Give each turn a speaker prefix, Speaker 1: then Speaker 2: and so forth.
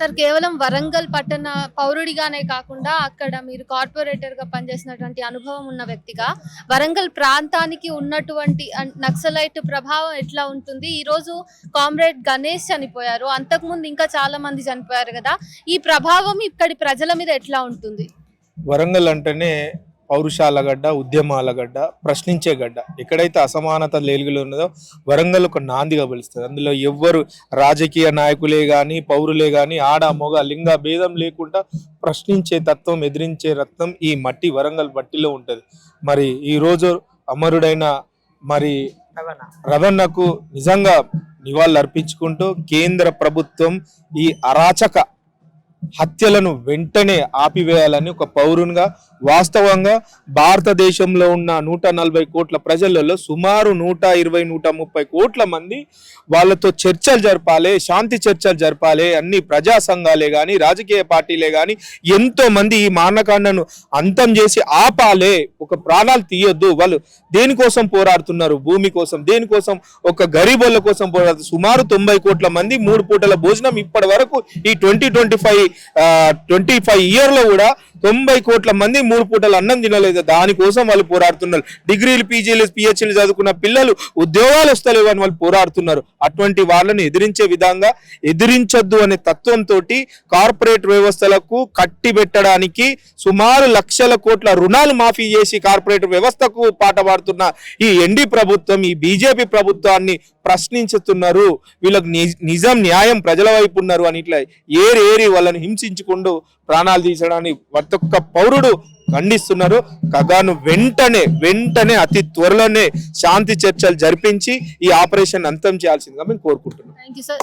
Speaker 1: Sir కేవలం వరంగల్ పట్టణ పౌరుడిగానే కాకుండా అక్కడ మీరు కార్పొరేటర్ గా పనిచేసినటువంటి అనుభవం ఉన్న వ్యక్తిగా వరంగల్ ప్రాంతానికి ఉన్నటువంటి నక్సలైట్ ప్రభావం ఎట్లా ఉంటుంది? ఈ రోజు కామ్రేడ్ గణేష్ చనిపోయారు, అంతకుముందు ఇంకా చాలా మంది చనిపోయారు కదా, ఈ ప్రభావం ఇక్కడి ప్రజల మీద ఎట్లా ఉంటుంది?
Speaker 2: వరంగల్ అంటేనే పౌరుషాల గడ్డ, ఉద్యమాల గడ్డ, ప్రశ్నించే గడ్డ. ఎక్కడైతే అసమానత లేలుగులు ఉన్నదో వరంగల్ ఒక నాందిగా పిలుస్తుంది. అందులో ఎవ్వరు రాజకీయ నాయకులే కానీ, పౌరులే కానీ, ఆడ మొగ లింగ భేదం లేకుండా ప్రశ్నించే తత్వం, ఎదిరించే రత్నం ఈ మట్టి వరంగల్ మట్టిలో ఉంటుంది. మరి ఈరోజు అమరుడైన మరి రవణకు నిజంగా నివాళులు అర్పించుకుంటూ కేంద్ర ప్రభుత్వం ఈ అరాచక హత్యలను వెంటనే ఆపివేయాలని ఒక పౌరునిగా, వాస్తవంగా భారతదేశంలో ఉన్న 140 కోట్ల ప్రజలలో సుమారు 120-130 కోట్ల మంది వాళ్ళతో చర్చలు జరపాలి, శాంతి చర్చలు జరపాలి. అన్ని ప్రజా సంఘాలే కానీ, రాజకీయ పార్టీలే కానీ ఎంతో మంది ఈ మానకాండను అంతం చేసి ఆపాలే. ఒక ప్రాణాలు తీయొద్దు. వాళ్ళు దేనికోసం పోరాడుతున్నారు? భూమి కోసం. దేనికోసం? ఒక గరీబోళ్ళ కోసం పోరాడుతున్నారు. సుమారు 90 కోట్ల మంది 3 పూటల భోజనం ఇప్పటి వరకు ఈ 25 ఇయర్ లో కూడా 90 కోట్ల మంది 3 పూటలు అన్నం తినలేదు. దానికోసం వాళ్ళు పోరాడుతున్నారు. డిగ్రీలు, పీజీలు, పిహెచ్డీలు చదువుకున్న పిల్లలు ఉద్యోగాలు వస్తలేవు అని వాళ్ళు పోరాడుతున్నారు. అటువంటి వాళ్ళని ఎదిరించే విధంగా ఎదిరించొద్దు అనే తత్వంతో కార్పొరేట్ వ్యవస్థలకు కట్టిబెట్టడానికి సుమారు లక్షల కోట్ల రుణాలు మాఫీ చేసి కార్పొరేట్ వ్యవస్థకు పాట పాడుతున్న ఈ ఎన్డీ ప్రభుత్వం, ఈ బీజేపీ ప్రభుత్వాన్ని ప్రశ్నించుతున్నారు. వీళ్ళకి నిజం న్యాయం ప్రజల వైపు ఉన్నారు అని ఇట్లా ఏరి వాళ్ళని హింసించుకుంటూ ప్రాణాలు తీసడానికి ప్రతి ఒక్క పౌరుడు ఖండిస్తున్నారు. కగాను వెంటనే అతి త్వరలోనే శాంతి చర్చలు జరిపించి ఈ ఆపరేషన్ అంతం చేయాల్సిందిగా మేము కోరుకుంటున్నాం.
Speaker 1: Thank you sir.